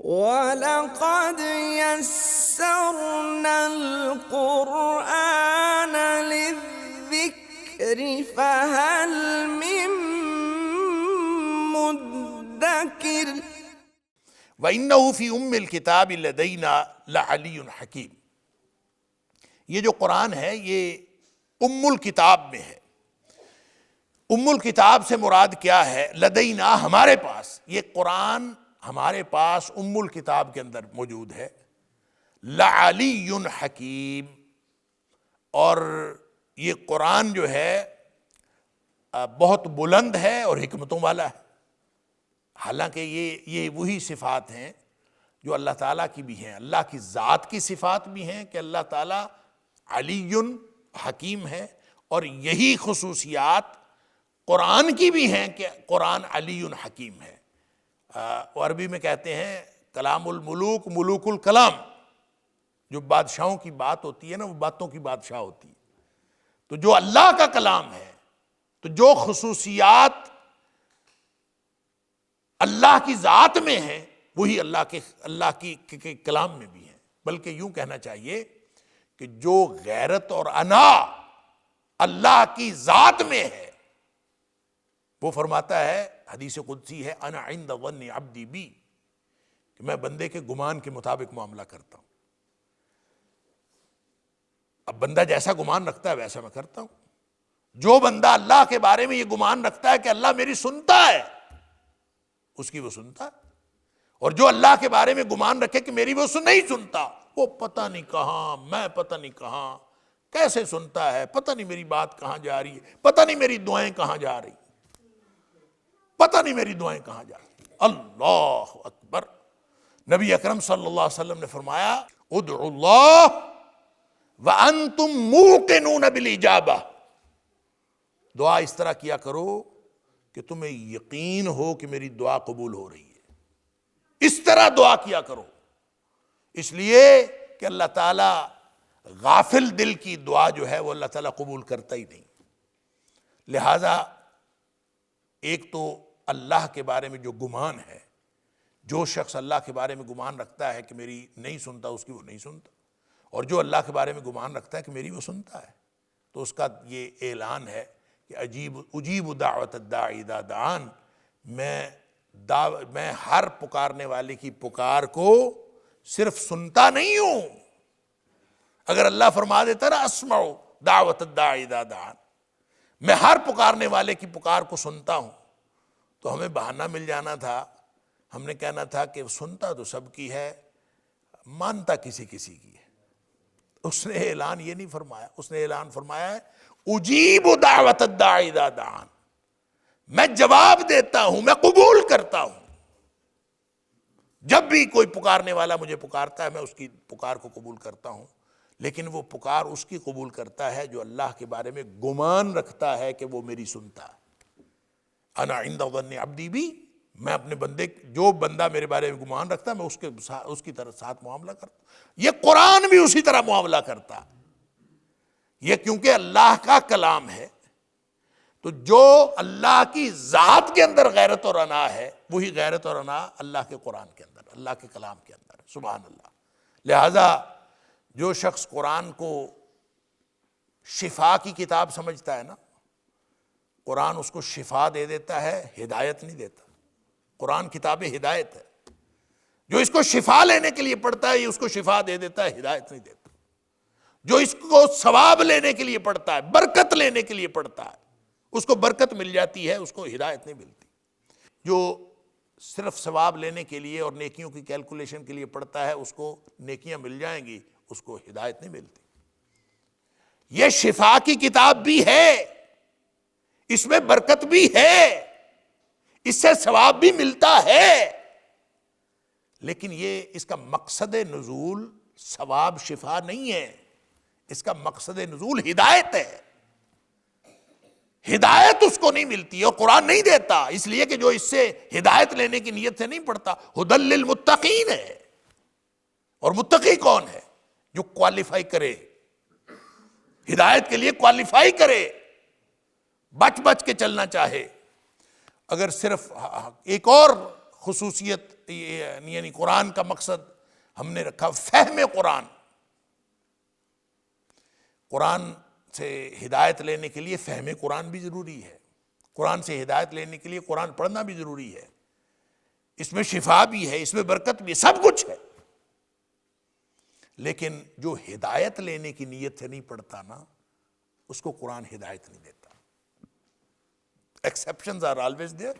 وَلَقَدْ يَسَّرْنَا الْقُرْآنَ لِلذِّكْرِ فَهَلْ مِن مُدَّكِرٍ وَإِنَّهُ فِي أُمِّ الْكِتَابِ لَدَيْنَا لَعَلِيٌّ حَکِیمٌ۔ یہ جو قرآن ہے یہ ام الکتاب میں ہے۔ ام الکتاب سے مراد کیا ہے؟ لدینا، ہمارے پاس۔ یہ قرآن ہمارے پاس ام الکتاب کے اندر موجود ہے۔ لعلی حکیم، اور یہ قرآن جو ہے بہت بلند ہے اور حکمتوں والا ہے۔ حالانکہ یہ وہی صفات ہیں جو اللہ تعالیٰ کی بھی ہیں، اللہ کی ذات کی صفات بھی ہیں کہ اللہ تعالیٰ علی حکیم ہے، اور یہی خصوصیات قرآن کی بھی ہیں کہ قرآن علی حکیم ہے۔ عربی میں کہتے ہیں کلام الملوک ملوک الکلام، جو بادشاہوں کی بات ہوتی ہے نا، وہ باتوں کی بادشاہ ہوتی ہے۔ تو جو اللہ کا کلام ہے، تو جو خصوصیات اللہ کی ذات میں ہیں وہی اللہ کی کلام میں بھی ہیں۔ بلکہ یوں کہنا چاہیے کہ جو غیرت اور انا اللہ کی ذات میں ہے، وہ فرماتا ہے، حدیث قدسی ہے، انا عند ظن عبدی بی، کہ میں بندے کے گمان کے مطابق معاملہ کرتا ہوں۔ اب بندہ جیسا گمان رکھتا ہے ویسا میں کرتا ہوں۔ جو بندہ اللہ کے بارے میں یہ گمان رکھتا ہے کہ اللہ میری سنتا ہے، اس کی وہ سنتا ہے، اور جو اللہ کے بارے میں گمان رکھے کہ میری وہ نہیں سنتا، وہ پتہ نہیں کہاں، میں پتہ نہیں کہاں، کیسے سنتا ہے، پتہ نہیں میری بات کہاں جا رہی ہے، پتہ نہیں میری دعائیں کہاں جا رہی، پتہ نہیں میری دعائیں کہاں جا رہی۔ اللہ اکبر۔ نبی اکرم صلی اللہ علیہ وسلم نے فرمایا، ادعوا اللہ وانتم موقنون بالاجابہ، دعا اس طرح کیا کرو کہ تمہیں یقین ہو کہ میری دعا قبول ہو رہی ہے، اس طرح دعا کیا کرو۔ اس لیے کہ اللہ تعالیٰ غافل دل کی دعا جو ہے وہ اللہ تعالیٰ قبول کرتا ہی نہیں۔ لہذا ایک تو اللہ کے بارے میں جو گمان ہے، جو شخص اللہ کے بارے میں گمان رکھتا ہے کہ میری نہیں سنتا، اس کی وہ نہیں سنتا، اور جو اللہ کے بارے میں گمان رکھتا ہے کہ میری وہ سنتا ہے، تو اس کا یہ اعلان ہے کہ اجیب دعوت الداعی اذا دعان، میں ہر پکارنے والے کی پکار کو صرف سنتا نہیں ہوں۔ اگر اللہ فرما دیتا نا اسمع دعوت الداعی اذا دعان، میں ہر پکارنے والے کی پکار کو سنتا ہوں، تو ہمیں بہانہ مل جانا تھا، ہم نے کہنا تھا کہ سنتا تو سب کی ہے، مانتا کسی کی ہے۔ اس نے اعلان یہ نہیں فرمایا، اس نے اعلان فرمایا ہے اجیب دعوت الداعی اذا دعان، میں جواب دیتا ہوں، میں قبول کرتا ہوں۔ جب بھی کوئی پکارنے والا مجھے پکارتا ہے میں اس کی پکار کو قبول کرتا ہوں، لیکن وہ پکار اس کی قبول کرتا ہے جو اللہ کے بارے میں گمان رکھتا ہے کہ وہ میری سنتا ہے۔ انا عند ظن عبدی بی، میں اپنے بندے، جو بندہ میرے بارے میں گمان رکھتا ہے میں اس کی طرح ساتھ معاملہ کرتا ہوں۔ یہ قرآن بھی اسی طرح معاملہ کرتا ہے۔ یہ کیونکہ اللہ کا کلام ہے، تو جو اللہ کی ذات کے اندر غیرت اور انا ہے، وہی غیرت اور انا اللہ کے قرآن کے اندر، اللہ کے کلام کے اندر ہے۔ سبحان اللہ۔ لہذا جو شخص قرآن کو شفا کی کتاب سمجھتا ہے نا، قرآن اس کو شفا دے دیتا ہے، ہدایت نہیں دیتا۔ قرآن کتاب ہدایت ہے، جو اس کو شفا لینے کے لیے پڑھتا ہے یہ اس کو شفا دے دیتا ہے، ہدایت نہیں دیتا۔ جو اس کو ثواب لینے کے لیے پڑھتا ہے، برکت لینے کے لیے پڑھتا ہے، اس کو برکت مل جاتی ہے، اس کو ہدایت نہیں ملتی۔ جو صرف ثواب لینے کے لیے اور نیکیوں کی کیلکولیشن کے لیے پڑھتا ہے، اس کو نیکیاں مل جائیں گی، اس کو ہدایت نہیں ملتی۔ یہ شفا کی کتاب بھی ہے، اس میں برکت بھی ہے، اس سے ثواب بھی ملتا ہے، لیکن یہ اس کا مقصد نزول ثواب شفا نہیں ہے، اس کا مقصد نزول ہدایت ہے۔ ہدایت اس کو نہیں ملتی اور قرآن نہیں دیتا، اس لیے کہ جو اس سے ہدایت لینے کی نیت سے نہیں پڑھتا۔ ھدی للمتقین ہے، اور متقی کون ہے؟ جو کوالیفائی کرے، ہدایت کے لیے کوالیفائی کرے، بچ بچ کے چلنا چاہے۔ اگر صرف ایک اور خصوصیت یعنی قرآن کا مقصد ہم نے رکھا فہم قرآن. قرآن سے ہدایت لینے کے لیے فہم قرآن بھی ضروری ہے. قرآن سے ہدایت لینے کے لیے قرآن پڑھنا بھی ضروری ہے. اس میں شفا بھی ہے, اس میں برکت بھی ہے, سب کچھ ہے. لیکن جو ہدایت لینے کی نیت سے نہیں پڑھتا نا, اس کو قرآن ہدایت نہیں دیتا. ایکسیپشنز آر آلویز دیئر,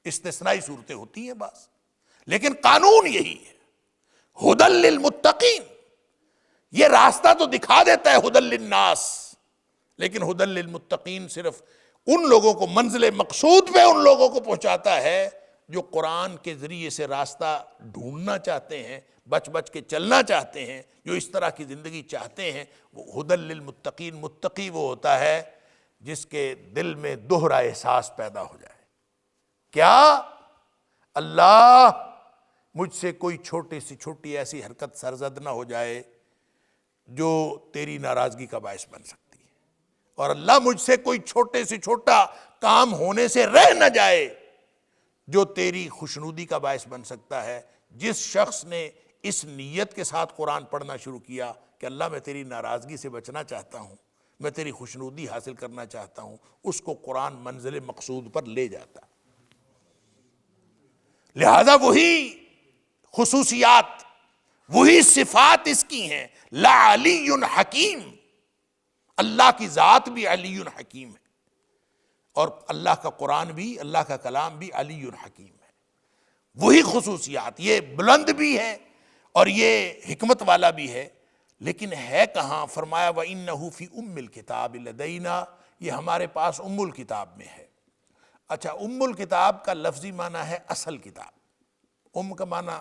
استثنائی صورتیں ہوتی ہیں بعض, لیکن قانون یہی ہے. ہدی للمتقین, یہ راستہ تو دکھا دیتا ہے ہدی للناس, لیکن ہدی للمتقین صرف ان لوگوں کو منزل مقصود پہ ان لوگوں کو پہنچاتا ہے جو قرآن کے ذریعے سے راستہ ڈھونڈنا چاہتے ہیں, بچ بچ کے چلنا چاہتے ہیں, جو اس طرح کی زندگی چاہتے ہیں. وہ ہدی للمتقین, متقی وہ ہوتا ہے جس کے دل میں دوہرا احساس پیدا ہو جائے. کیا؟ اللہ مجھ سے کوئی چھوٹی سی چھوٹی ایسی حرکت سرزد نہ ہو جائے جو تیری ناراضگی کا باعث بن سکتی ہے, اور اللہ مجھ سے کوئی چھوٹے سے چھوٹا کام ہونے سے رہ نہ جائے جو تیری خوشنودی کا باعث بن سکتا ہے. جس شخص نے اس نیت کے ساتھ قرآن پڑھنا شروع کیا کہ اللہ میں تیری ناراضگی سے بچنا چاہتا ہوں, میں تیری خوشنودی حاصل کرنا چاہتا ہوں, اس کو قرآن منزل مقصود پر لے جاتا. لہذا وہی خصوصیات, وہی صفات اس کی ہیں. لعلی حکیم, اللہ کی ذات بھی علی حکیم ہے, اور اللہ کا قرآن بھی, اللہ کا کلام بھی علی حکیم ہے. وہی خصوصیات, یہ بلند بھی ہے اور یہ حکمت والا بھی ہے, لیکن ہے کہاں؟ فرمایا وَإِنَّهُ فِي أُمِّ الْكِتَابِ لَدَيْنَا, یہ ہمارے پاس ام الکتاب میں ہے. اچھا, ام الکتاب کا لفظی معنی ہے اصل کتاب. ام کا معنی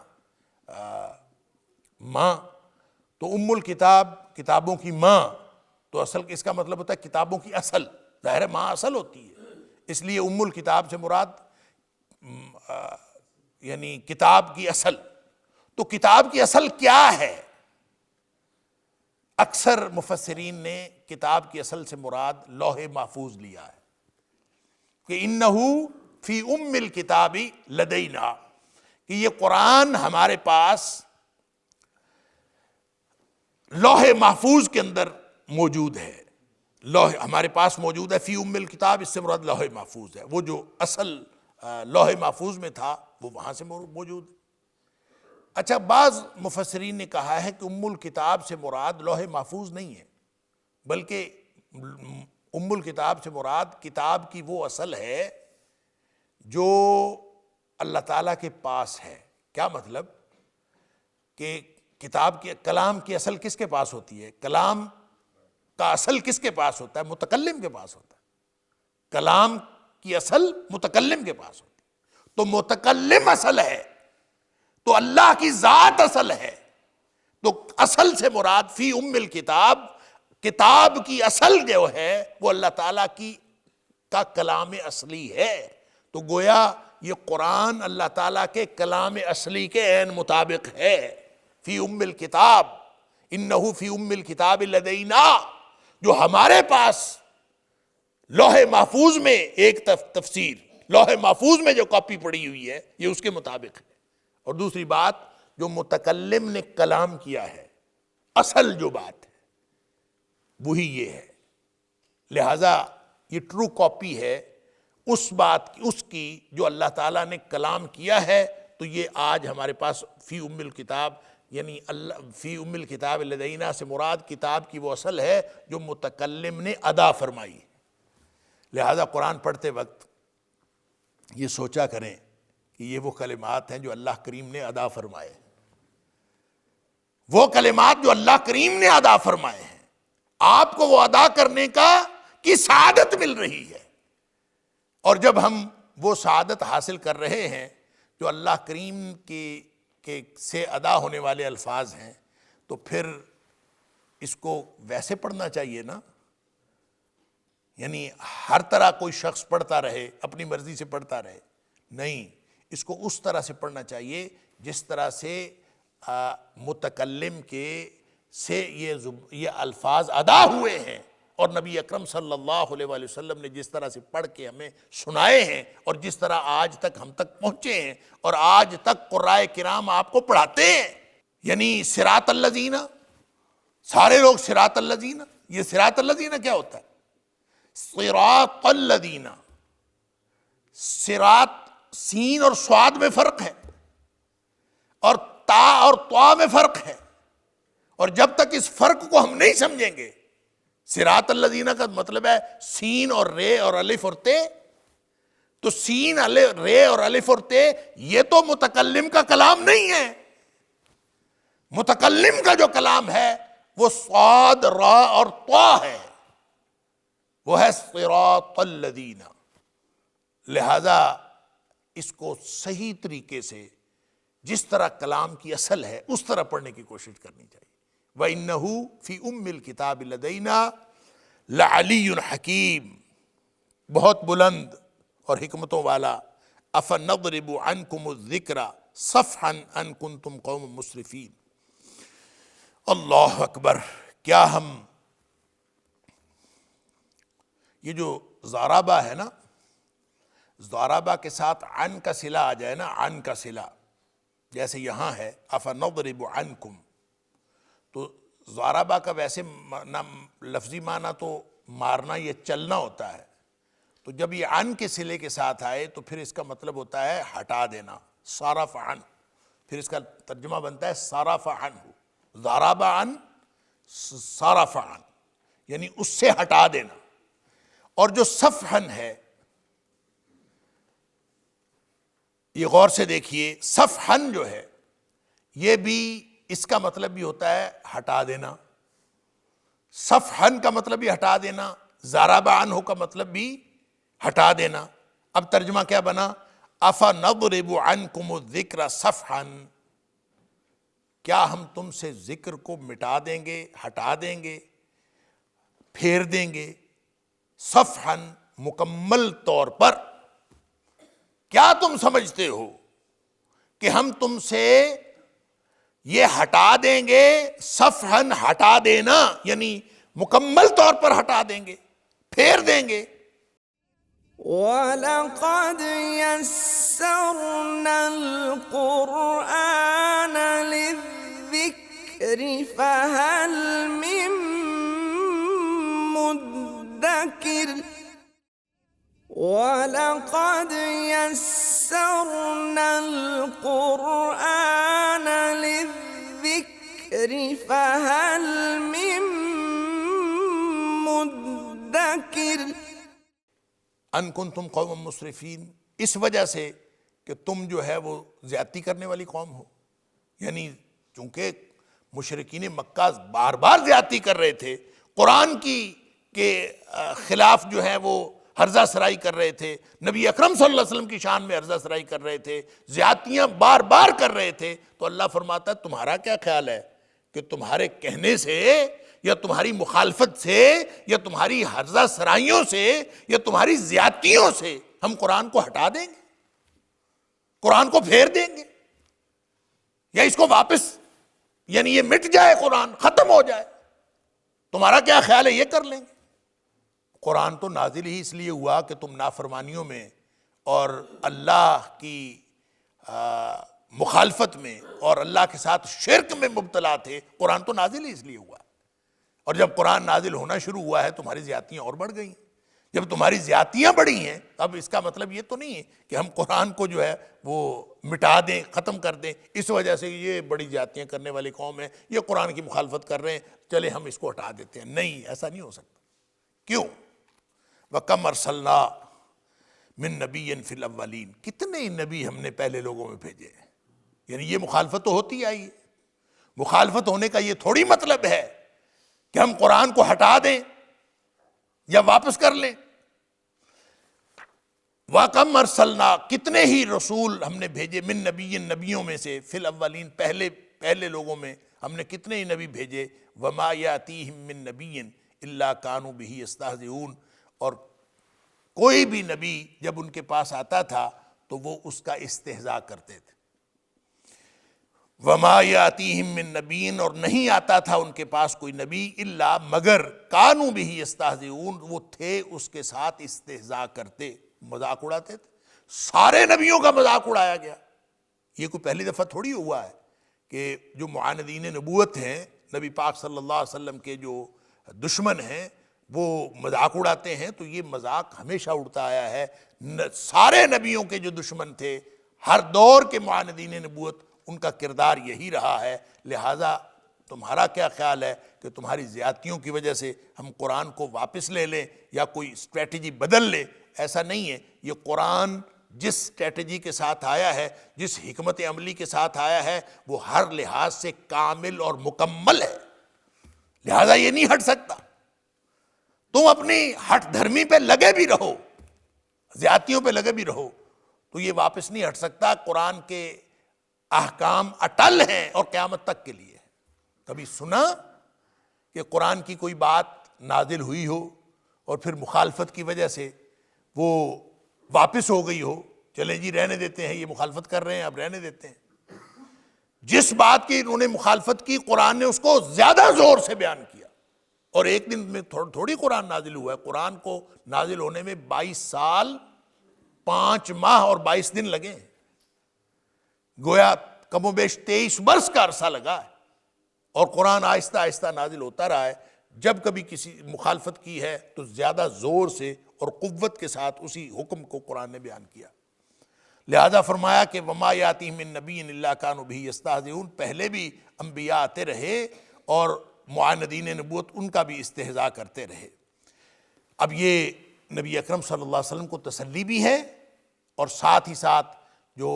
ماں, تو ام الکتاب کتابوں کی ماں, تو اصل اس کا مطلب ہوتا ہے کتابوں کی اصل. ظاہر ہے ماں اصل ہوتی ہے, اس لیے ام الکتاب سے مراد یعنی کتاب کی اصل. تو کتاب کی اصل کیا ہے؟ اکثر مفسرین نے کتاب کی اصل سے مراد لوح محفوظ لیا ہے کہ انَّهُ فی ام الکتاب لدینا, کہ یہ قرآن ہمارے پاس لوح محفوظ کے اندر موجود ہے. لوح ہمارے پاس موجود ہے, فی ام الکتاب, اس سے مراد لوح محفوظ ہے. وہ جو اصل لوح محفوظ میں تھا وہ وہاں سے موجود ہے. اچھا, بعض مفسرین نے کہا ہے کہ ام الکتاب سے مراد لوح محفوظ نہیں ہے, بلکہ ام الکتاب سے مراد کتاب کی وہ اصل ہے جو اللہ تعالیٰ کے پاس ہے. کیا مطلب؟ کہ کتاب کی, کلام کی اصل کس کے پاس ہوتی ہے؟ کلام کا اصل کس کے پاس ہوتا ہے؟ متکلم کے پاس ہوتا ہے. کلام کی اصل متکلم کے پاس ہوتی ہے. تو متکلم اصل ہے, تو اللہ کی ذات اصل ہے. تو اصل سے مراد فی ام الکتاب, کتاب کی اصل جو ہے وہ اللہ تعالیٰ کی کا کلام اصلی ہے. تو گویا یہ قرآن اللہ تعالیٰ کے کلام اصلی کے عین مطابق ہے. فی ام الکتاب, انہ فی ام الکتاب لدینا, جو ہمارے پاس لوح محفوظ میں ایک تفسیر, لوح محفوظ میں جو کاپی پڑی ہوئی ہے یہ اس کے مطابق ہے. اور دوسری بات, جو متکلم نے کلام کیا ہے, اصل جو بات ہے وہی یہ ہے. لہذا یہ ٹرو کاپی ہے اس بات کی, اس کی جو اللہ تعالیٰ نے کلام کیا ہے. تو یہ آج ہمارے پاس فی ام الکتاب, یعنی اللہ فی ام الکتاب لدینا سے مراد کتاب کی وہ اصل ہے جو متکلم نے ادا فرمائی. لہذا قرآن پڑھتے وقت یہ سوچا کریں کہ یہ وہ کلمات ہیں جو اللہ کریم نے ادا فرمائے, وہ کلمات جو اللہ کریم نے ادا فرمائے ہیں. آپ کو وہ ادا کرنے کی سعادت مل رہی ہے, اور جب ہم وہ سعادت حاصل کر رہے ہیں جو اللہ کریم کے سے ادا ہونے والے الفاظ ہیں, تو پھر اس کو ویسے پڑھنا چاہیے نا. یعنی ہر طرح کوئی شخص پڑھتا رہے, اپنی مرضی سے پڑھتا رہے, نہیں. اس کو اس طرح سے پڑھنا چاہیے جس طرح سے متکلم کے سے یہ الفاظ ادا ہوئے ہیں. اور نبی اکرم صلی اللہ علیہ وآلہ وسلم نے جس طرح سے پڑھ کے ہمیں سنائے ہیں اور جس طرح آج تک ہم تک پہنچے ہیں اور آج تک قرائے کرام آپ کو پڑھاتے ہیں. یعنی صراط الذین، سارے لوگ صراط الذین، یہ صراط الذین کیا ہوتا ہے؟ صراط الذین، صراط سین اور صاد میں فرق ہے اور تا اور طا میں فرق ہے، اور جب تک اس فرق کو ہم نہیں سمجھیں گے، صراط الذین کا مطلب ہے سین اور رے اور الف اور تے، تو سین رے اور الف اور تے یہ تو متکلم کا کلام نہیں ہے. متکلم کا جو کلام ہے وہ صاد را اور طا ہے، وہ ہے صراط الذین. لہذا اس کو صحیح طریقے سے جس طرح کلام کی اصل ہے اس طرح پڑھنے کی کوشش کرنی چاہیے. وَإِنَّهُ فِي أُمِّ الْكِتَابِ لَدَيْنَا لَعَلِيٌّ حَكِيمٌ، بہت بلند اور حکمتوں والا. أَفَنَضْرِبُ عَنْكُمُ الذِّكْرَ صَفْحًا أَن كُنْتُمْ قَوْمٌ مُسْرِفِينَ. اللہ اکبر. کیا ہم یہ جو ضاربہ ہے نا، ضاربہ کے ساتھ عن کا صلہ آ جائے نا، عن کا صلہ جیسے یہاں ہے افنضرب عنکم، تو ضاربہ کا ویسے لفظی معنی تو مارنا، یہ چلنا ہوتا ہے. تو جب یہ عن کے صلے کے ساتھ آئے تو پھر اس کا مطلب ہوتا ہے ہٹا دینا، صرف عن، پھر اس کا ترجمہ بنتا ہے صرف عنہ. ضرب عن صرف عن یعنی اس سے ہٹا دینا. اور جو صفحن ہے یہ غور سے دیکھیے، صفحن جو ہے یہ بھی اس کا مطلب بھی ہوتا ہے ہٹا دینا. صفحن کا مطلب بھی ہٹا دینا، ضرب عنہ کا مطلب بھی ہٹا دینا. اب ترجمہ کیا بنا؟ افنضرب عنکم الذکر صفحا، کیا ہم تم سے ذکر کو مٹا دیں گے، ہٹا دیں گے، پھیر دیں گے. صفحا مکمل طور پر. کیا تم سمجھتے ہو کہ ہم تم سے یہ ہٹا دیں گے؟ صفحاً ہٹا دینا یعنی مکمل طور پر ہٹا دیں گے، پھیر دیں گے. وَلَقَدْ يَسَّرْنَا الْقُرْآنَ لِلذِّكْرِ فَهَلْ مِن مُدَّكِرٍ. وَلَقَدْ يَسَّرْنَا الْقُرْآنَ لِلذِّكْرِ فَهَلْ مِن مُدَّكِرٍ. ان کنتم قوم مسرفین، اس وجہ سے کہ تم جو ہے وہ زیادتی کرنے والی قوم ہو. یعنی چونکہ مشرکین مکہ بار بار زیادتی کر رہے تھے، قرآن کی کے خلاف جو ہے وہ ہرزہ سرائی کر رہے تھے، نبی اکرم صلی اللہ علیہ وسلم کی شان میں ہرزہ سرائی کر رہے تھے، زیادتیاں بار بار کر رہے تھے. تو اللہ فرماتا ہے تمہارا کیا خیال ہے کہ تمہارے کہنے سے یا تمہاری مخالفت سے یا تمہاری ہرزہ سرائیوں سے یا تمہاری زیادتیوں سے ہم قرآن کو ہٹا دیں گے، قرآن کو پھیر دیں گے، یا اس کو واپس یعنی یہ مٹ جائے، قرآن ختم ہو جائے؟ تمہارا کیا خیال ہے یہ کر لیں گے؟ قرآن تو نازل ہی اس لیے ہوا کہ تم نافرمانیوں میں اور اللہ کی مخالفت میں اور اللہ کے ساتھ شرک میں مبتلا تھے. قرآن تو نازل ہی اس لیے ہوا. اور جب قرآن نازل ہونا شروع ہوا ہے تمہاری زیادتیاں اور بڑھ گئیں. جب تمہاری زیادتیاں بڑھی ہیں اب اس کا مطلب یہ تو نہیں ہے کہ ہم قرآن کو جو ہے وہ مٹا دیں، ختم کر دیں، اس وجہ سے یہ بڑی زیادتیاں کرنے والی قوم ہے، یہ قرآن کی مخالفت کر رہے ہیں، چلے ہم اس کو ہٹا دیتے ہیں. نہیں، ایسا نہیں ہو سکتا. کیوں؟ وَكَمْ أَرْسَلْنَا مِن نَبِيٍّ فِي الْأَوَّلِينَ، کتنے نبی ہم نے پہلے لوگوں میں بھیجے ہیں. یعنی یہ مخالفت تو ہوتی آئی ہے. مخالفت ہونے کا یہ تھوڑی مطلب ہے کہ ہم قرآن کو ہٹا دیں یا واپس کر لیں. وَكَمْ أَرْسَلْنَا، کتنے ہی رسول ہم نے بھیجے، من نبی، نبیوں میں سے، فی الاولین، پہلے لوگوں میں ہم نے کتنے ہی نبی بھیجے. وَمَا يَأْتِيهِم مِّن نَبِيٍّ إِلَّا كَانُوا بِهِ يَسْتَهْزِئُونَ، اور کوئی بھی نبی جب ان کے پاس آتا تھا تو وہ اس کا استہزاء کرتے تھے. وما یاتیہم من نبی، اور نہیں آتا تھا ان کے پاس کوئی نبی الا مگر کانوا بہ یستہزئون، وہ تھے اس کے ساتھ استہزاء کرتے، مذاق اڑاتے تھے۔ سارے نبیوں کا مذاق اڑایا گیا۔ یہ کوئی پہلی دفعہ تھوڑی ہوا ہے کہ جو معاندین نبوت ہیں، نبی پاک صلی اللہ علیہ وسلم کے جو دشمن ہیں، وہ مذاق اڑاتے ہیں، تو یہ مذاق ہمیشہ اڑتا آیا ہے۔ سارے نبیوں کے جو دشمن تھے، ہر دور کے معاندین نبوت، ان کا کردار یہی رہا ہے۔ لہٰذا تمہارا کیا خیال ہے کہ تمہاری زیادتیوں کی وجہ سے ہم قرآن کو واپس لے لیں یا کوئی اسٹریٹجی بدل لیں؟ ایسا نہیں ہے۔ یہ قرآن جس اسٹریٹجی کے ساتھ آیا ہے، جس حکمت عملی کے ساتھ آیا ہے، وہ ہر لحاظ سے کامل اور مکمل ہے، لہذا یہ نہیں ہٹ سکتا۔ تم اپنی ہٹ دھرمی پہ لگے بھی رہو، زیادتیوں پہ لگے بھی رہو، تو یہ واپس نہیں ہٹ سکتا۔ قرآن کے احکام اٹل ہیں اور قیامت تک کے لیے۔ کبھی سنا کہ قرآن کی کوئی بات نازل ہوئی ہو اور پھر مخالفت کی وجہ سے وہ واپس ہو گئی ہو؟ چلیں جی رہنے دیتے ہیں، یہ مخالفت کر رہے ہیں، اب رہنے دیتے ہیں۔ جس بات کی انہوں نے مخالفت کی، قرآن نے اس کو زیادہ زور سے بیان کیا، اور ایک دن میں تھوڑی قرآن نازل ہوا ہے۔ قرآن کو نازل ہونے میں 22 سال 5 ماہ اور 22 دن لگے ہیں، گویا کم و بیش 23 برس کا عرصہ لگا ہے، اور قرآن آہستہ آہستہ نازل ہوتا رہا ہے۔ جب کبھی کسی مخالفت کی ہے تو زیادہ زور سے اور قوت کے ساتھ اسی حکم کو قرآن نے بیان کیا۔ لہذا فرمایا کہ وما یاتیہم من نبی الا کانوا بہ یستہزئون، پہلے بھی انبیاء آتے رہے اور معاندین نبوت ان کا بھی استہزاء کرتے رہے۔ اب یہ نبی اکرم صلی اللہ علیہ وسلم کو تسلی بھی ہے، اور ساتھ ہی ساتھ جو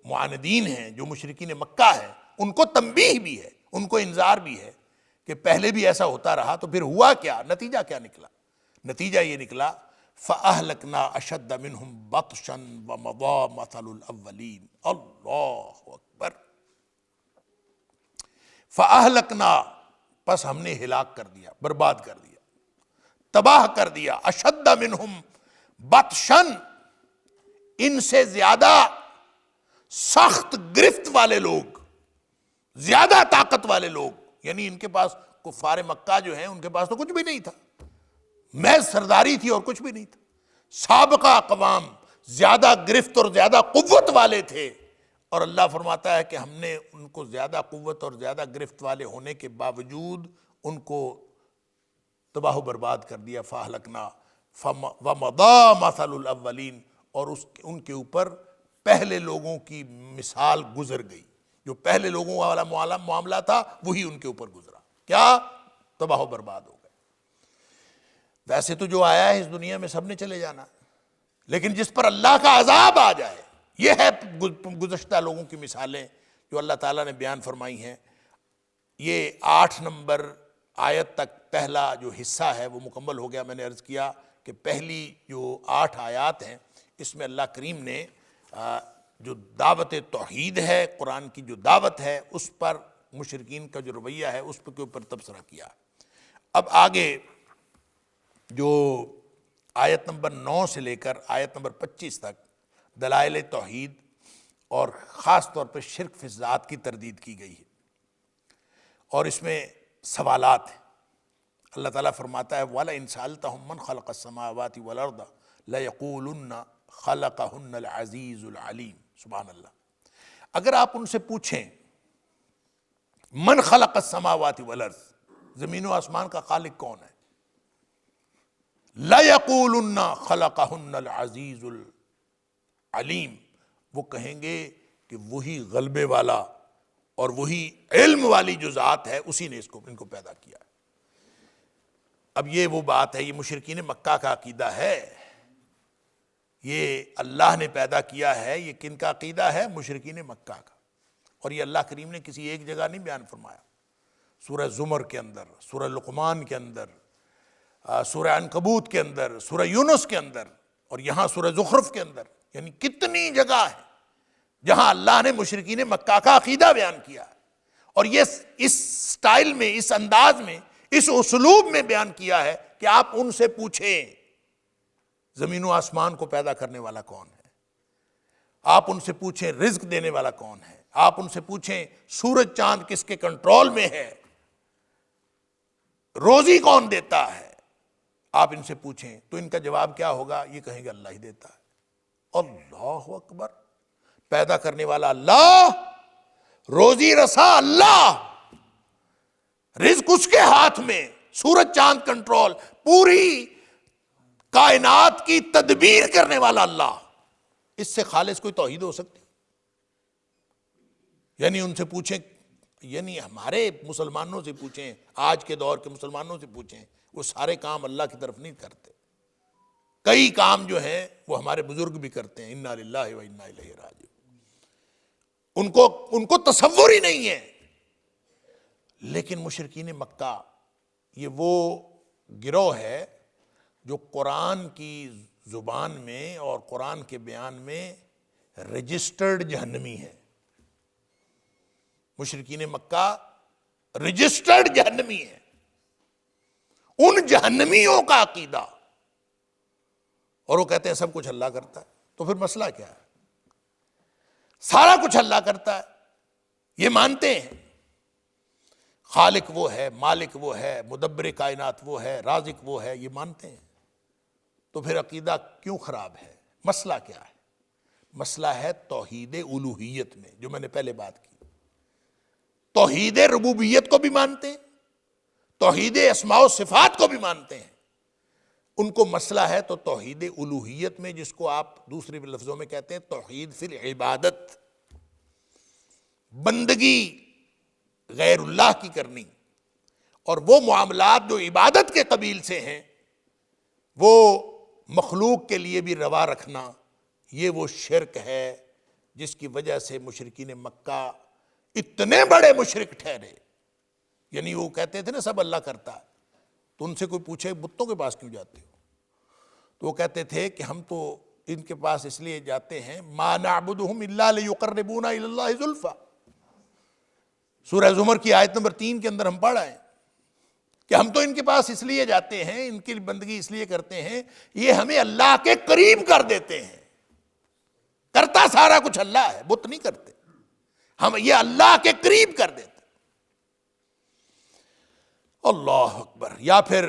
معاندین ہیں، جو مشرکین مکہ ہیں، ان کو تنبیہ بھی ہے، ان کو انذار بھی ہے کہ پہلے بھی ایسا ہوتا رہا۔ تو پھر ہوا کیا؟ نتیجہ کیا نکلا؟ نتیجہ یہ نکلا فَأَهْلَكْنَا أَشَدَّ مِنْهُمْ بَطْشًا وَمَضَىٰ مَثَلُ الْأَوَّلِينَ۔ اللہ اکبر۔ فَأَهْلَكْنَا، پس ہم نے ہلاک کر دیا، برباد کر دیا، تباہ کر دیا، أَشَدَّ مِنْهُمْ بَطْشًا، ان سے زیادہ سخت گرفت والے لوگ، زیادہ طاقت والے لوگ، یعنی ان کے پاس کفار مکہ جو ہیں، ان کے پاس تو کچھ بھی نہیں تھا، محض سرداری تھی اور کچھ بھی نہیں تھا۔ سابقہ اقوام زیادہ گرفت اور زیادہ قوت والے تھے، اور اللہ فرماتا ہے کہ ہم نے ان کو زیادہ قوت اور زیادہ گرفت والے ہونے کے باوجود ان کو تباہ و برباد کر دیا۔ فَأَهْلَكْنَا وَمَضَىٰ مَثَلُ الْأَوَّلِينَ، اور ان کے اوپر پہلے لوگوں کی مثال گزر گئی، جو پہلے لوگوں والا معاملہ تھا وہی ان کے اوپر گزرا۔ کیا؟ تباہ و برباد ہو گئے۔ ویسے تو جو آیا ہے اس دنیا میں سب نے چلے جانا، لیکن جس پر اللہ کا عذاب آ جائے، یہ ہے گزشتہ لوگوں کی مثالیں جو اللہ تعالیٰ نے بیان فرمائی ہیں۔ یہ 8 نمبر آیت تک پہلا جو حصہ ہے وہ مکمل ہو گیا۔ میں نے عرض کیا کہ پہلی جو 8 آیات ہیں، اس میں اللہ کریم نے جو دعوت توحید ہے، قرآن کی جو دعوت ہے، اس پر مشرکین کا جو رویہ ہے اس کے اوپر تبصرہ کیا۔ اب آگے جو آیت نمبر 9 سے لے کر آیت نمبر 25 تک دلائل توحید اور خاص طور پہ شرک فی الذات کی تردید کی گئی ہے، اور اس میں سوالات ہیں۔ اللہ تعالیٰ فرماتا ہے وَلَئِنْ سَأَلْتَهُمْ مَنْ خَلَقَ السَّمَاوَاتِ وَالْأَرْضَ لَيَقُولُنَّ خَلَقَهُنَّ الْعَزِيزُ الْعَلِيمُ۔ سبحان اللہ۔ اگر آپ ان سے پوچھیں من خلق السماوات والارض، زمین و آسمان کا خالق کون ہے، لَيَقُولُنَّ خَلَقَهُنَّ الْعَزِيزُ الْعَلِيمُ، وہ کہیں گے کہ وہی غلبے والا اور وہی علم والی جو ذات ہے اسی نے ان کو پیدا کیا ہے۔ اب یہ وہ بات ہے، یہ مشرکین مکہ کا عقیدہ ہے، یہ اللہ نے پیدا کیا ہے، یہ کن کا عقیدہ ہے؟ مشرکین مکہ کا۔ اور یہ اللہ کریم نے کسی ایک جگہ نہیں بیان فرمایا، سورہ زمر کے اندر، سورہ لقمان کے اندر، سورہ عنکبوت کے اندر، سورہ یونس کے اندر، اور یہاں سورہ زخرف کے اندر، یعنی کتنی جگہ ہے جہاں اللہ نے مشرکین مکہ کا عقیدہ بیان کیا ہے، اور یہ اس سٹائل میں، اس انداز میں، اس اسلوب میں بیان کیا ہے کہ آپ ان سے پوچھیں زمین و آسمان کو پیدا کرنے والا کون ہے، آپ ان سے پوچھیں رزق دینے والا کون ہے، آپ ان سے پوچھیں سورج چاند کس کے کنٹرول میں ہے، روزی کون دیتا ہے، آپ ان سے پوچھیں تو ان کا جواب کیا ہوگا؟ یہ کہیں گے اللہ ہی دیتا ہے۔ اللہ اکبر! پیدا کرنے والا اللہ، روزی رسا اللہ، رزق اس کے ہاتھ میں، سورج چاند کنٹرول، پوری کائنات کی تدبیر کرنے والا اللہ، اس سے خالص کوئی توحید ہو سکتی؟ یعنی ان سے پوچھیں، یعنی ہمارے مسلمانوں سے پوچھیں، آج کے دور کے مسلمانوں سے پوچھیں، وہ سارے کام اللہ کی طرف نہیں کرتے، کئی کام جو ہیں وہ ہمارے بزرگ بھی کرتے ہیں، انا للہ و انا الیہ راجعون، ان کو تصور ہی نہیں ہے۔ لیکن مشرکین مکہ یہ وہ گروہ ہے جو قرآن کی زبان میں اور قرآن کے بیان میں رجسٹرڈ جہنمی ہے۔ مشرکین مکہ رجسٹرڈ جہنمی ہے، ان جہنمیوں کا عقیدہ، اور وہ کہتے ہیں سب کچھ اللہ کرتا ہے۔ تو پھر مسئلہ کیا ہے؟ سارا کچھ اللہ کرتا ہے، یہ مانتے ہیں، خالق وہ ہے، مالک وہ ہے، مدبر کائنات وہ ہے، رازق وہ ہے، یہ مانتے ہیں، تو پھر عقیدہ کیوں خراب ہے؟ مسئلہ کیا ہے؟ مسئلہ ہے توحید الوہیت میں، جو میں نے پہلے بات کی۔ توحید ربوبیت کو بھی مانتے ہیں، توحید اسماء و صفات کو بھی مانتے ہیں، ان کو مسئلہ ہے تو توحید الوہیت میں، جس کو آپ دوسرے لفظوں میں کہتے ہیں توحید فی العبادت، بندگی غیر اللہ کی کرنی، اور وہ معاملات جو عبادت کے قبیل سے ہیں وہ مخلوق کے لیے بھی روا رکھنا، یہ وہ شرک ہے جس کی وجہ سے مشرکین مکہ اتنے بڑے مشرک ٹھہرے۔ یعنی وہ کہتے تھے نا سب اللہ کرتا ہے، تو ان سے کوئی پوچھے بتوں کے پاس کیوں جاتے ہو؟ تو وہ کہتے تھے کہ ہم تو ان کے پاس اس لیے جاتے ہیں، ما نعبدہم الا لیقربونا الی اللہ زلفی، سورہ زمر کی آیت نمبر 3 کے اندر ہم پڑھ رہے ہیں کہ ہم تو ان کے پاس اس لیے جاتے ہیں، ان کی بندگی اس لیے کرتے ہیں، یہ ہمیں اللہ کے قریب کر دیتے ہیں۔ کرتا سارا کچھ اللہ ہے، بت نہیں کرتے، ہم یہ اللہ کے قریب کر دیتے۔ اللہ اکبر! یا پھر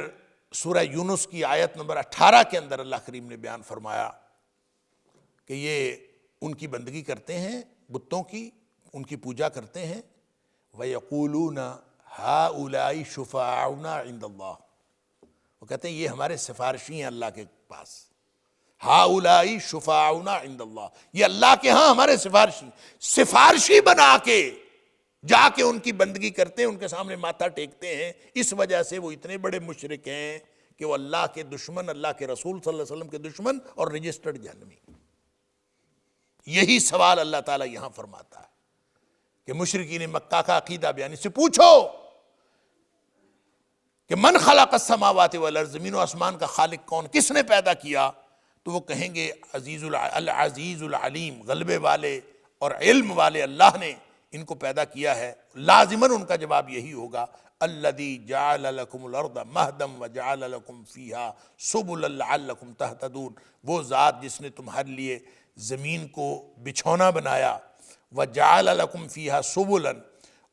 سورہ یونس کی آیت نمبر 18 کے اندر اللہ کریم نے بیان فرمایا کہ یہ ان کی بندگی کرتے ہیں، بتوں کی، ان کی پوجا کرتے ہیں، وَيَقُولُونَ هَؤُلَاءِ شُفَعَاؤُنَا عِندَ اللَّهِ، وہ کہتے ہیں یہ ہمارے سفارشی ہیں اللہ کے پاس، هَؤُلَاءِ شُفَعَاؤُنَا عِندَ اللَّهِ، یہ اللہ کے ہاں ہمارے سفارشی بنا کے جا کے ان کی بندگی کرتے ہیں، ان کے سامنے ماتھا ٹیکتے ہیں۔ اس وجہ سے وہ اتنے بڑے مشرک ہیں کہ وہ اللہ کے دشمن، اللہ کے رسول صلی اللہ علیہ وسلم کے دشمن اور رجسٹرڈ جہنمی۔ یہی سوال اللہ تعالیٰ یہاں فرماتا ہے کہ مشرکین مکہ کا عقیدہ بیان، اس سے پوچھو کہ من خلق السماوات والارض، زمین و آسمان کا خالق کون، کس نے پیدا کیا؟ تو وہ کہیں گے العزیز العلیم، غلبے والے اور علم والے اللہ نے ان کو پیدا کیا ہے۔ لازماً ان کا جواب یہی ہوگا الذی جعل لکم الارض مہدا وجعل لکم فیہا سبلا لعلکم تہتدون، وہ ذات جس نے تمہارے لیے زمین کو بچھونا بنایا، وجعل لکم فیہا سبلا،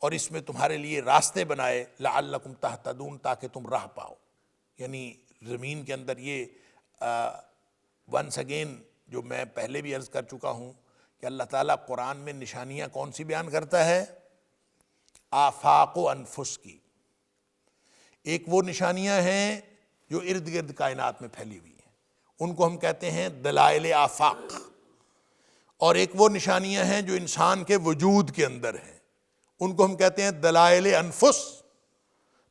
اور اس میں تمہارے لیے راستے بنائے، لعلکم تہتدون، تاکہ تم راہ پاؤ۔ یعنی زمین کے اندر یہ ونس اگین، جو میں پہلے بھی عرض کر چکا ہوں کہ اللہ تعالیٰ قرآن میں نشانیاں کون سی بیان کرتا ہے؟ آفاق و انفس کی۔ ایک وہ نشانیاں ہیں جو ارد گرد کائنات میں پھیلی ہوئی ہیں، ان کو ہم کہتے ہیں دلائل آفاق، اور ایک وہ نشانیاں ہیں جو انسان کے وجود کے اندر ہیں، ان کو ہم کہتے ہیں دلائل انفس۔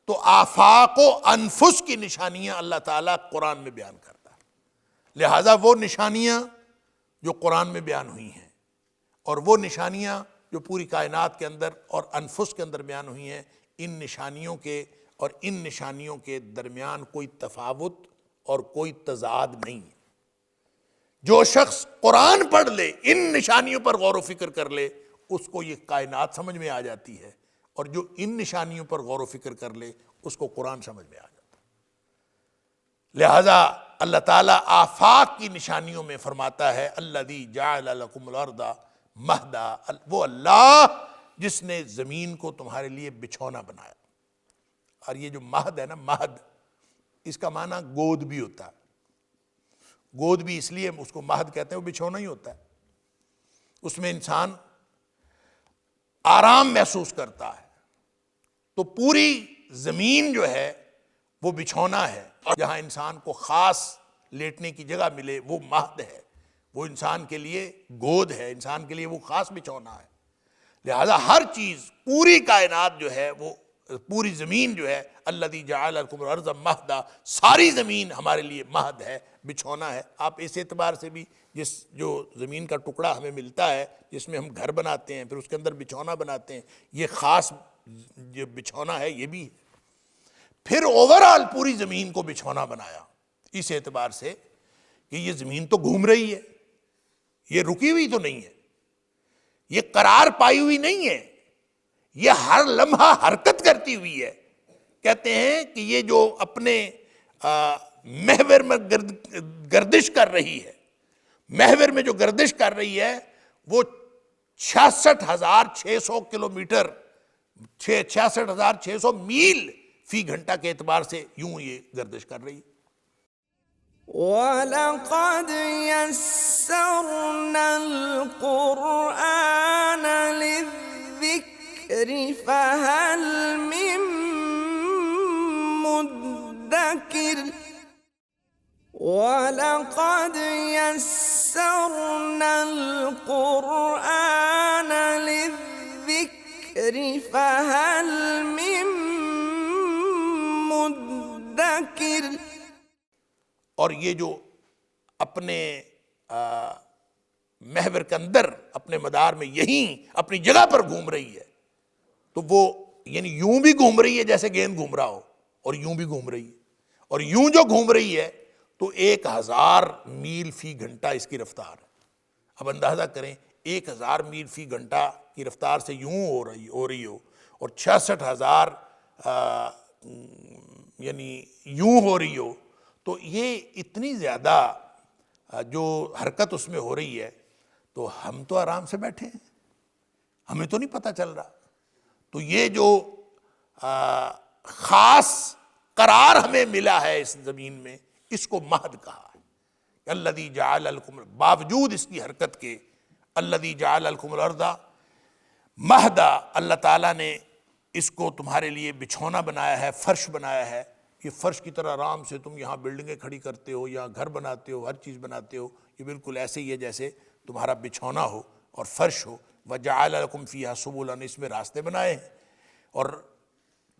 تو آفاق و انفس کی نشانیاں اللہ تعالیٰ قرآن میں بیان کرتا ہے، لہٰذا وہ نشانیاں جو قرآن میں بیان ہوئی ہیں اور وہ نشانیاں جو پوری کائنات کے اندر اور انفس کے اندر بیان ہوئی ہیں، ان نشانیوں کے اور ان نشانیوں کے درمیان کوئی تفاوت اور کوئی تضاد نہیں ہے۔ جو شخص قرآن پڑھ لے، ان نشانیوں پر غور و فکر کر لے، اس کو یہ کائنات سمجھ میں آ جاتی ہے، اور جو ان نشانیوں پر غور و فکر کر لے اس کو قرآن سمجھ میں آ جاتا ہے۔ لہذا اللہ تعالیٰ آفاق کی نشانیوں میں فرماتا ہے الذی جعل لکم الارض مہدا، وہ اللہ جس نے زمین کو تمہارے لیے بچھونا بنایا۔ اور یہ جو مہد ہے نا، مہد، اس کا معنی گود بھی ہوتا ہے۔ گود بھی اس لیے اس کو مہد کہتے ہیں، وہ بچھونا ہی ہوتا ہے، اس میں انسان آرام محسوس کرتا ہے۔ تو پوری زمین جو ہے وہ بچھونا ہے، جہاں انسان کو خاص لیٹنے کی جگہ ملے وہ مہد ہے، وہ انسان کے لیے گود ہے، انسان کے لیے وہ خاص بچھونا ہے۔ لہذا ہر چیز، پوری کائنات جو ہے، وہ پوری زمین جو ہے، الذی جعل لکم الارض مہدا، ساری زمین ہمارے لیے مہد ہے، بچھونا ہے۔ آپ اس اعتبار سے بھی جو زمین کا ٹکڑا ہمیں ملتا ہے جس میں ہم گھر بناتے ہیں، پھر اس کے اندر بچھونا بناتے ہیں، یہ خاص جو بچھونا ہے یہ بھی ہے۔ پھر اوورآل پوری زمین کو بچھونا بنایا اس اعتبار سے کہ یہ زمین تو گھوم رہی ہے، یہ رکی ہوئی تو نہیں ہے، یہ قرار پائی ہوئی نہیں ہے، یہ ہر لمحہ حرکت کرتی ہوئی ہے۔ کہتے ہیں کہ یہ جو اپنے محور میں گردش کر رہی ہے، محور میں جو گردش کر رہی ہے وہ 66,600 کلومیٹر، 66,600 میل فی گھنٹہ کے اعتبار سے یوں یہ گردش کر رہی ہے۔ وَلَقَدْ يَسَّرْنَا الْقُرْآنَ لِلذِّكْرِ فَهَلْ مِن مُّدَّكِرٍ وَلَقَدْ يَسَّرْنَا الْقُرْآنَ لِلذِّكْرِ فَهَلْ مِن مُّدَّكِرٍ۔ اور یہ جو اپنے محور کے اندر اپنے مدار میں یہیں اپنی جگہ پر گھوم رہی ہے، تو وہ یعنی یوں بھی گھوم رہی ہے جیسے گیند گھوم رہا ہو، اور یوں بھی گھوم رہی ہے، اور یوں جو گھوم رہی ہے تو 1,000 میل فی گھنٹہ اس کی رفتار ہے۔ اب اندازہ کریں 1,000 میل فی گھنٹہ کی رفتار سے یوں ہو رہی ہو، اور 66,000 یعنی یوں ہو رہی ہو، تو یہ اتنی زیادہ جو حرکت اس میں ہو رہی ہے، تو ہم تو آرام سے بیٹھے ہیں، ہمیں تو نہیں پتہ چل رہا۔ تو یہ جو خاص قرار ہمیں ملا ہے اس زمین میں، اس کو مہد کہا ہے۔ الذی جعل لکم، باوجود اس کی حرکت کے، الذی جعل لکم الارض مہدا، اللہ تعالیٰ نے اس کو تمہارے لیے بچھونا بنایا ہے، فرش بنایا ہے۔ یہ فرش کی طرح آرام سے تم یہاں بلڈنگیں کھڑی کرتے ہو، یہاں گھر بناتے ہو، ہر چیز بناتے ہو، یہ بالکل ایسے ہی ہے جیسے تمہارا بچھونا ہو اور فرش ہو۔ وَجَعَلَ لَكُمْ فِيهَا سُبُلًا، اس میں راستے بنائے ہیں، اور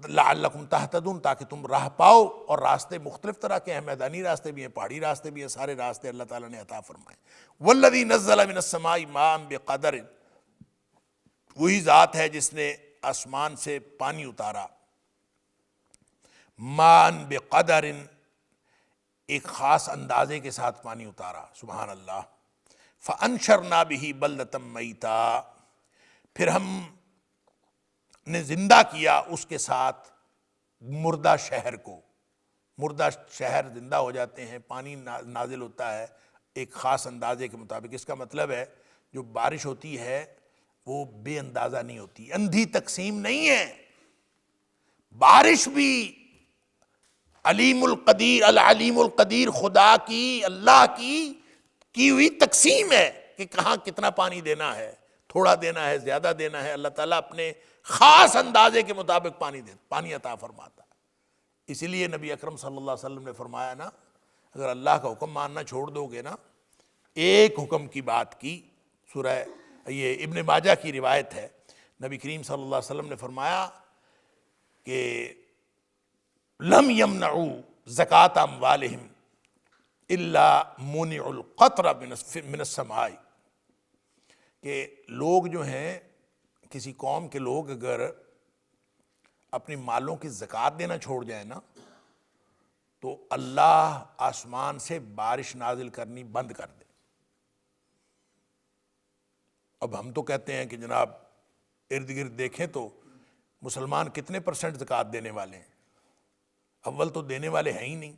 لَعَلَّكُمْ تَهْتَدُونَ، تاکہ تم راہ پاؤ، اور راستے مختلف طرح کے ہیں، میدانی راستے بھی ہیں، پہاڑی راستے بھی ہیں، سارے راستے اللہ تعالیٰ نے عطا فرمائے۔ وَالَّذِي نَزَّلَ مِنَ السَّمَاءِ مَاءً بِقَدَرٍ، وہی ذات ہے جس نے آسمان سے پانی اتارا، مَاءً بِقَدَرٍ، ایک خاص اندازے کے ساتھ پانی اتارا، سبحان اللہ۔ فَأَنشَرْنَا بِهِ بَلْدَةً مَيْتًا، پھر ہم نے زندہ کیا اس کے ساتھ مردہ شہر کو۔ مردہ شہر زندہ ہو جاتے ہیں، پانی نازل ہوتا ہے ایک خاص اندازے کے مطابق۔ اس کا مطلب ہے جو بارش ہوتی ہے وہ بے اندازہ نہیں ہوتی، اندھی تقسیم نہیں ہے، بارش بھی علیم القدیر، العلیم القدیر خدا کی، اللہ کی ہوئی تقسیم ہے کہ کہاں کتنا پانی دینا ہے، تھوڑا دینا ہے، زیادہ دینا ہے۔ اللہ تعالیٰ اپنے خاص اندازے کے مطابق پانی عطا فرماتا ہے۔ اسی لیے نبی اکرم صلی اللہ علیہ وسلم نے فرمایا نا، اگر اللہ کا حکم ماننا چھوڑ دو گے نا، ایک حکم کی بات کی، سورہ یہ ابن ماجہ کی روایت ہے، نبی کریم صلی اللہ علیہ وسلم نے فرمایا کہ لم یمنعوا زکاة اموالہم الا منع القطر من السماء، کہ لوگ جو ہیں، کسی قوم کے لوگ اگر اپنی مالوں کی زکوٰۃ دینا چھوڑ جائیں نا، تو اللہ آسمان سے بارش نازل کرنی بند کر دے۔ اب ہم تو کہتے ہیں کہ جناب ارد گرد دیکھیں تو مسلمان کتنے % زکوٰۃ دینے والے ہیں؟ اول تو دینے والے ہیں ہی نہیں،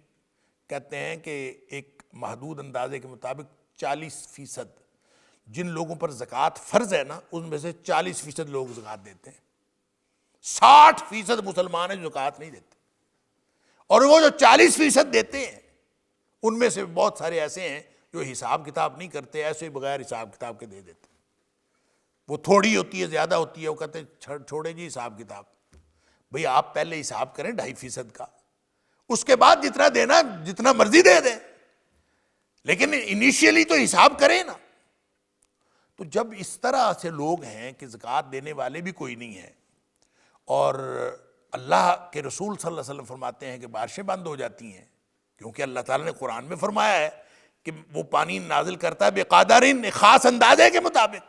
کہتے ہیں کہ ایک محدود اندازے کے مطابق 40% جن لوگوں پر زکوٰۃ فرض ہے نا ان میں سے 40% لوگ زکوٰۃ دیتے ہیں، 60% مسلمان ہیں جو زکوٰۃ نہیں دیتے، اور وہ جو 40% دیتے ہیں ان میں سے بہت سارے ایسے ہیں جو حساب کتاب نہیں کرتے، ایسے ہی بغیر حساب کتاب کے دے دیتے، وہ تھوڑی ہوتی ہے زیادہ ہوتی ہے، وہ کہتے ہیں چھوڑے جی حساب کتاب، بھئی آپ پہلے حساب کریں 2.5% کا، اس کے بعد جتنا دینا جتنا مرضی دے دیں، لیکن انیشیلی تو حساب کریں نا۔ تو جب اس طرح سے لوگ ہیں کہ زکوٰۃ دینے والے بھی کوئی نہیں ہیں، اور اللہ کے رسول صلی اللہ علیہ وسلم فرماتے ہیں کہ بارشیں بند ہو جاتی ہیں، کیونکہ اللہ تعالیٰ نے قرآن میں فرمایا ہے کہ وہ پانی نازل کرتا ہے بقدرن، خاص اندازے کے مطابق،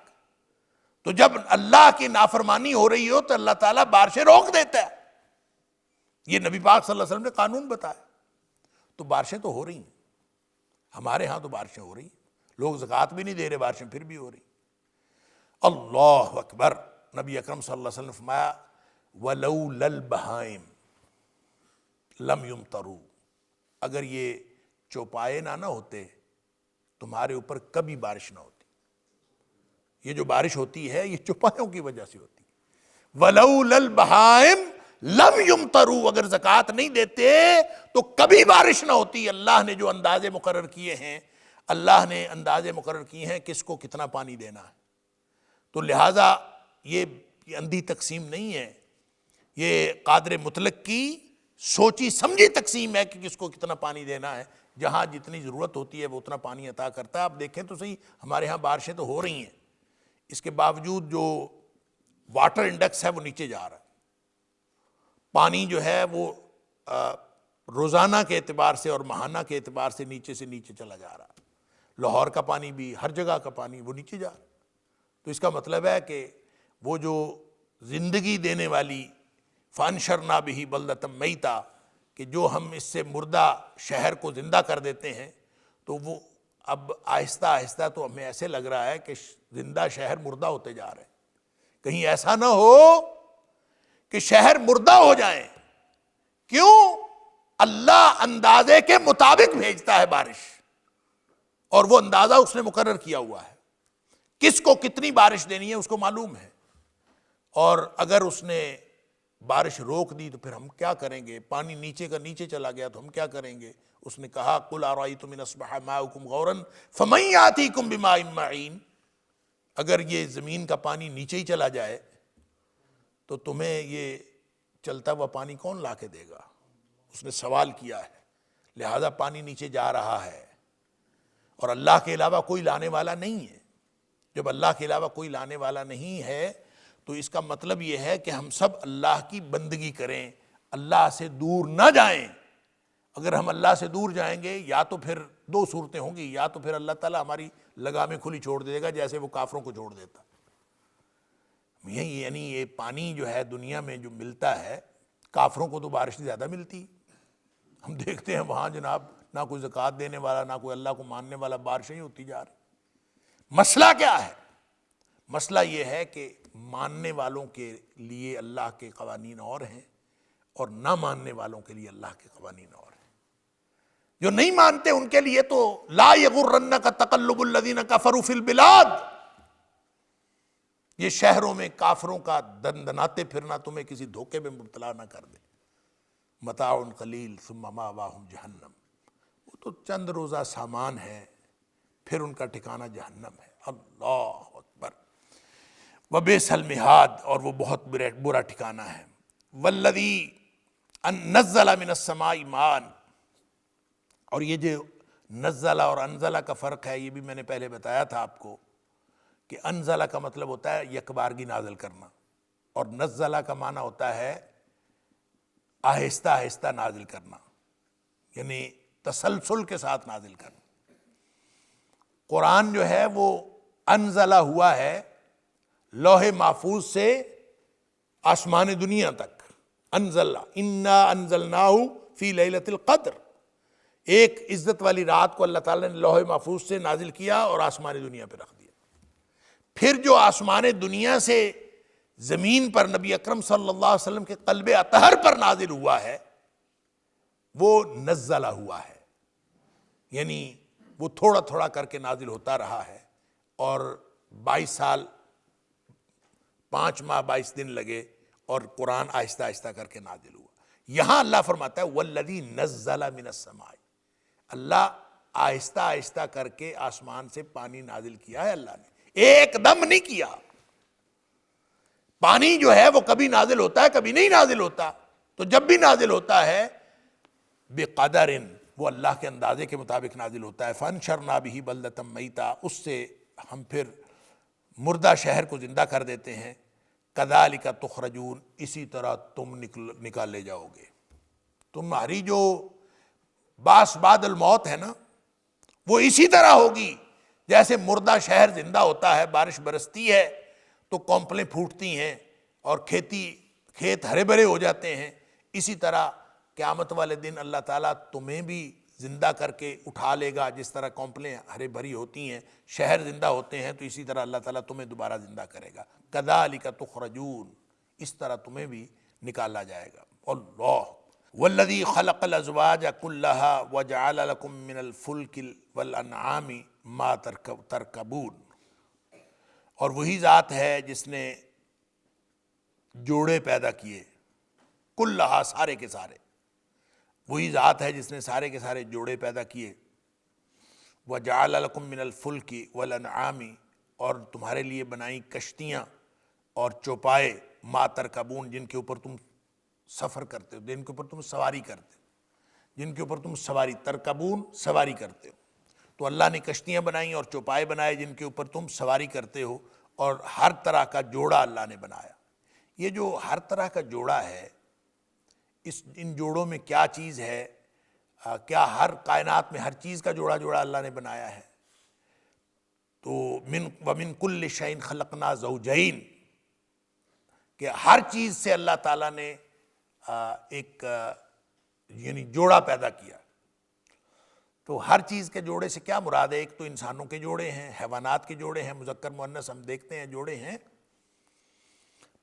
تو جب اللہ کی نافرمانی ہو رہی ہو تو اللہ تعالیٰ بارشیں روک دیتا ہے، یہ نبی پاک صلی اللہ علیہ وسلم نے قانون بتایا۔ تو بارشیں تو ہو رہی ہیں، ہمارے ہاں تو بارشیں ہو رہی ہیں، لوگ زکوٰۃ بھی نہیں دے رہے، بارشیں پھر بھی ہو رہی۔ اللہ اکبر، نبی اکرم صلی اللہ علیہ وسلم نے فرمایا وَلَوْلَا الْبَهَائِمْ لَمْ يُمْطَرُوا، اگر یہ چوپائے نہ ہوتے تمہارے اوپر کبھی بارش نہ ہوتی۔ یہ جو بارش ہوتی ہے یہ چوپایوں کی وجہ سے ہوتی ہے۔ وَلَوْلَا الْبَهَائِمْ لَمْ يُمْطَرُوا، اگر زکوٰۃ نہیں دیتے تو کبھی بارش نہ ہوتی۔ اللہ نے جو اندازے مقرر کیے ہیں، اللہ نے اندازے مقرر کیے ہیں کس کو کتنا پانی دینا ہے، تو لہٰذا یہ اندھی تقسیم نہیں ہے، یہ قادر مطلق کی سوچی سمجھی تقسیم ہے کہ کس کو کتنا پانی دینا ہے، جہاں جتنی ضرورت ہوتی ہے وہ اتنا پانی عطا کرتا ہے۔ آپ دیکھیں تو صحیح، ہمارے ہاں بارشیں تو ہو رہی ہیں، اس کے باوجود جو واٹر انڈیکس ہے وہ نیچے جا رہا ہے، پانی جو ہے وہ روزانہ کے اعتبار سے اور ماہانہ کے اعتبار سے نیچے چلا جا رہا ہے، لاہور کا پانی بھی، ہر جگہ کا پانی وہ نیچے جا رہا ہے۔ تو اس کا مطلب ہے کہ وہ جو زندگی دینے والی فَأَنشَرْنَا بِهِ بَلْدَةً مَيْتًا، کہ جو ہم اس سے مردہ شہر کو زندہ کر دیتے ہیں، تو وہ اب آہستہ آہستہ تو ہمیں ایسے لگ رہا ہے کہ زندہ شہر مردہ ہوتے جا رہے ہیں، کہیں ایسا نہ ہو کہ شہر مردہ ہو جائیں۔ کیوں؟ اللہ اندازے کے مطابق بھیجتا ہے بارش، اور وہ اندازہ اس نے مقرر کیا ہوا ہے، کس کو کتنی بارش دینی ہے اس کو معلوم ہے، اور اگر اس نے بارش روک دی تو پھر ہم کیا کریں گے؟ پانی نیچے کا نیچے چلا گیا تو ہم کیا کریں گے؟ اس نے کہا قُلْ أَرَأَيْتُمْ إِنْ أَصْبَحَ مَاؤُكُمْ غَوْرًا فَمَنْ يَأْتِيكُمْ بِمَاءٍ مَّعِينٍ، اگر یہ زمین کا پانی نیچے ہی چلا جائے تو تمہیں یہ چلتا ہوا پانی کون لا کے دے گا؟ اس نے سوال کیا ہے، لہذا پانی نیچے جا رہا ہے، اور اللہ کے علاوہ کوئی لانے والا نہیں ہے۔ جب اللہ کے علاوہ کوئی لانے والا نہیں ہے تو اس کا مطلب یہ ہے کہ ہم سب اللہ کی بندگی کریں، اللہ سے دور نہ جائیں۔ اگر ہم اللہ سے دور جائیں گے یا تو پھر دو صورتیں ہوں گی، یا تو پھر اللہ تعالیٰ ہماری لگامیں کھلی چھوڑ دے گا جیسے وہ کافروں کو چھوڑ دیتا۔ یعنی یہ پانی جو ہے دنیا میں جو ملتا ہے، کافروں کو تو بارش زیادہ ملتی، ہم دیکھتے ہیں وہاں جناب نہ کوئی زکوٰۃ دینے والا نہ کوئی اللہ کو ماننے والا، بارشیں ہی ہوتی جا رہی۔ مسئلہ کیا ہے؟ مسئلہ یہ ہے کہ ماننے والوں کے لیے اللہ کے قوانین اور ہیں، اور نہ ماننے والوں کے لیے اللہ کے قوانین اور ہیں۔ جو نہیں مانتے ان کے لیے تو لا یغرنک تقلب الذین کفروا فی البلاد، یہ شہروں میں کافروں کا دندناتے پھرنا تمہیں کسی دھوکے میں مبتلا نہ کر دے۔ متاع قلیل ثم مأواہم جہنم، وہ تو چند روزہ سامان ہے، پھر ان کا ٹھکانہ جہنم ہے۔ اللہ اکبر، وبئس المہاد، اور وہ بہت برا ٹھکانہ ہے۔ والذی نزل من السماء ماء، اور یہ جو نزلہ اور انزلہ کا فرق ہے یہ بھی میں نے پہلے بتایا تھا آپ کو، کہ انزلہ کا مطلب ہوتا ہے یکبارگی نازل کرنا، اور نزلہ کا معنی ہوتا ہے آہستہ آہستہ نازل کرنا، یعنی تسلسل کے ساتھ نازل کرنا۔ قرآن جو ہے وہ انزلہ ہوا ہے لوح محفوظ سے آسمان دنیا تک، انزلہ انا انزلناہ فی لیلۃ القدر، ایک عزت والی رات کو اللہ تعالیٰ نے لوح محفوظ سے نازل کیا اور آسمان دنیا پہ رکھ دیا۔ پھر جو آسمان دنیا سے زمین پر نبی اکرم صلی اللہ علیہ وسلم کے قلب اطہر پر نازل ہوا ہے وہ نزلہ ہوا ہے۔ یعنی وہ تھوڑا تھوڑا کر کے نازل ہوتا رہا ہے، اور 22 سال 5 ماہ 22 دن لگے، اور قرآن آہستہ آہستہ کر کے نازل ہوا۔ یہاں اللہ فرماتا ہے والذی نزل من السماء، اللہ آہستہ آہستہ کر کے آسمان سے پانی نازل کیا ہے، اللہ نے ایک دم نہیں کیا۔ پانی جو ہے وہ کبھی نازل ہوتا ہے، کبھی نہیں نازل ہوتا، تو جب بھی نازل ہوتا ہے بقدر، وہ اللہ کے اندازے کے مطابق نازل ہوتا ہے۔ فانشرنا بہ بلدۃ میتا، اس سے ہم پھر مردہ شہر کو زندہ کر دیتے ہیں۔ کذالک تخرجون، اسی طرح تم نکالے جاؤ گے۔ تمہاری جو بعث بعد الموت ہے نا، وہ اسی طرح ہوگی جیسے مردہ شہر زندہ ہوتا ہے، بارش برستی ہے تو کونپلیں پھوٹتی ہیں اور کھیت ہرے بھرے ہو جاتے ہیں، اسی طرح قیامت والے دن اللہ تعالیٰ تمہیں بھی زندہ کر کے اٹھا لے گا۔ جس طرح کونپلیں ہرے بھری ہوتی ہیں، شہر زندہ ہوتے ہیں، تو اسی طرح اللہ تعالیٰ تمہیں دوبارہ زندہ کرے گا۔ کذالک تخرجون، اس طرح تمہیں بھی نکالا جائے گا۔ اللہ والذی خلق الازواج کلھا وجعل لکم من الفلک والانعام ما ترکبون، اور وہی ذات ہے جس نے جوڑے پیدا کیے، کلھا سارے کے سارے، وہی ذات ہے جس نے سارے کے سارے جوڑے پیدا کیے۔ وجعل لکم من الفلک والانعام، اور تمہارے لیے بنائی کشتیاں اور چوپائے، ما ترکبون، جن کے اوپر تم سفر کرتے ہو، جن کے اوپر تم سواری کرتے ہو، جن کے اوپر تم سواری، ترکبون سواری کرتے ہو۔ تو اللہ نے کشتیاں بنائیں اور چوپائے بنائے جن کے اوپر تم سواری کرتے ہو، اور ہر طرح کا جوڑا اللہ نے بنایا۔ یہ جو ہر طرح کا جوڑا ہے، ان جوڑوں میں کیا چیز ہے؟ کیا ہر کائنات میں ہر چیز کا جوڑا جوڑا اللہ نے بنایا ہے؟ تو وَمِن كُلِّ شَيْءٍ خَلَقْنَا زَوْجَيْن، کہ ہر چیز سے اللہ تعالیٰ نے ایک یعنی جوڑا پیدا کیا۔ تو ہر چیز کے جوڑے سے کیا مراد ہے؟ ایک تو انسانوں کے جوڑے ہیں، حیوانات کے جوڑے ہیں، مذکر مؤنث ہم دیکھتے ہیں جوڑے ہیں،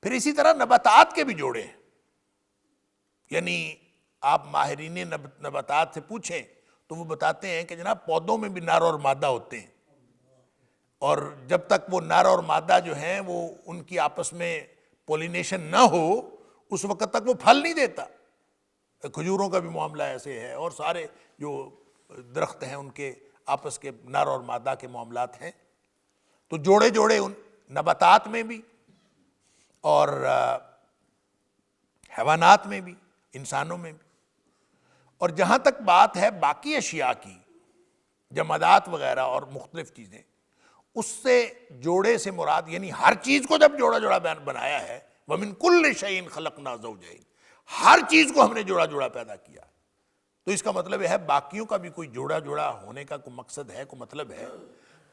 پھر اسی طرح نباتات کے بھی جوڑے ہیں۔ یعنی آپ ماہرین نباتات سے پوچھیں تو وہ بتاتے ہیں کہ جناب پودوں میں بھی نر اور مادہ ہوتے ہیں، اور جب تک وہ نر اور مادہ جو ہیں وہ ان کی آپس میں پولینیشن نہ ہو، اس وقت تک وہ پھل نہیں دیتا۔ کھجوروں کا بھی معاملہ ایسے ہے، اور سارے جو درخت ہیں ان کے آپس کے نر اور مادہ کے معاملات ہیں۔ تو جوڑے جوڑے ان نباتات میں بھی اور حیوانات میں بھی، انسانوں میں بھی۔ اور جہاں تک بات ہے باقی اشیاء کی، جمادات وغیرہ اور مختلف چیزیں، اس سے جوڑے سے مراد یعنی ہر چیز کو جب جوڑا جوڑا بنایا ہے، وَمِن كُلِّ شَيْءٍ خَلَقْنَا زَوْجَيْن، ہر چیز کو ہم نے جوڑا جوڑا پیدا کیا۔ تو اس کا مطلب ہے باقیوں کا بھی کوئی جوڑا جوڑا ہونے کا کوئی مقصد ہے، کوئی مطلب ہے،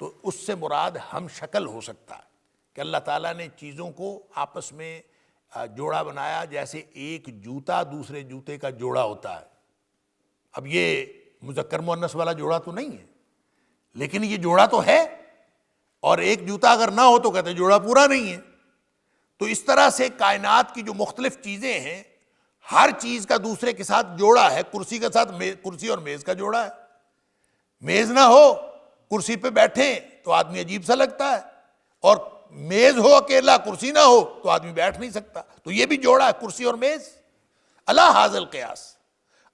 تو اس سے مراد ہم شکل ہو سکتا ہے کہ اللہ تعالیٰ نے چیزوں کو آپس میں جوڑا بنایا، جیسے ایک جوتا دوسرے جوتے کا جوڑا ہوتا ہے۔ اب یہ مذکر مؤنث والا جوڑا تو نہیں ہے، لیکن یہ جوڑا تو ہے، اور ایک جوتا اگر نہ ہو تو کہتے ہیں جوڑا پورا نہیں ہے۔ تو اس طرح سے کائنات کی جو مختلف چیزیں ہیں، ہر چیز کا دوسرے کے ساتھ جوڑا ہے۔ کرسی کے ساتھ کرسی اور میز کا جوڑا ہے، میز نہ ہو کرسی پہ بیٹھیں تو آدمی عجیب سا لگتا ہے، اور میز ہو اکیلا کرسی نہ ہو تو آدمی بیٹھ نہیں سکتا۔ تو یہ بھی جوڑا ہے، کرسی اور میز۔ اللہ حاضل قیاس،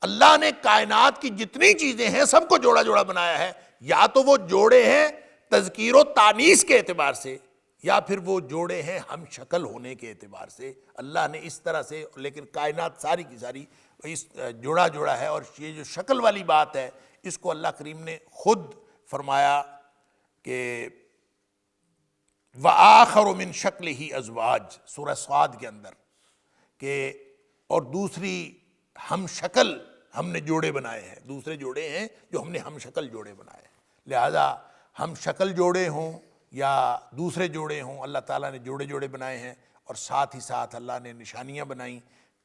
اللہ نے کائنات کی جتنی چیزیں ہیں سب کو جوڑا جوڑا بنایا ہے۔ یا تو وہ جوڑے ہیں تذکیر و تانیث کے اعتبار سے، یا پھر وہ جوڑے ہیں ہم شکل ہونے کے اعتبار سے۔ اللہ نے اس طرح سے، لیکن کائنات ساری کی ساری اس جوڑا جوڑا ہے۔ اور یہ جو شکل والی بات ہے، اس کو اللہ کریم نے خود فرمایا کہ وَآخَرُ مِن شَكْلِهِ أَزْوَاج، سورہ صاد کے اندر، کہ اور دوسری ہم شکل ہم نے جوڑے بنائے ہیں، دوسرے جوڑے ہیں جو ہم نے ہم شکل جوڑے بنائے ہیں۔ لہذا ہم شکل جوڑے ہوں یا دوسرے جوڑے ہوں، اللہ تعالیٰ نے جوڑے جوڑے بنائے ہیں، اور ساتھ ہی ساتھ اللہ نے نشانیاں بنائیں،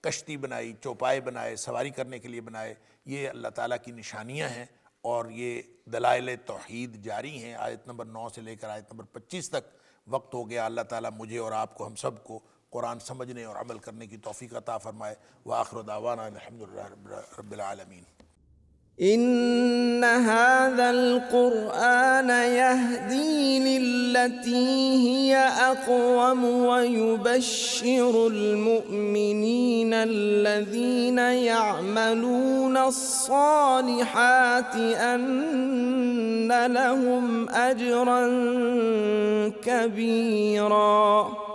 کشتی بنائی، چوپائے بنائے، سواری کرنے کے لیے بنائے۔ یہ اللہ تعالیٰ کی نشانیاں ہیں، اور یہ دلائل توحید جاری ہیں۔ آیت نمبر 9 سے لے کر آیت نمبر 25 تک وقت ہو گیا۔ اللہ تعالیٰ مجھے اور آپ کو، ہم سب کو قرآن سمجھنے اور عمل کرنے کی توفیق عطا فرمائے۔ وآخر دعوانا الحمدللہ رب العالمین۔ إن هذا القرآن يهدي للتي هي أقوم ويبشر المؤمنين الذين يعملون الصالحات أن لهم أجرا كبيرا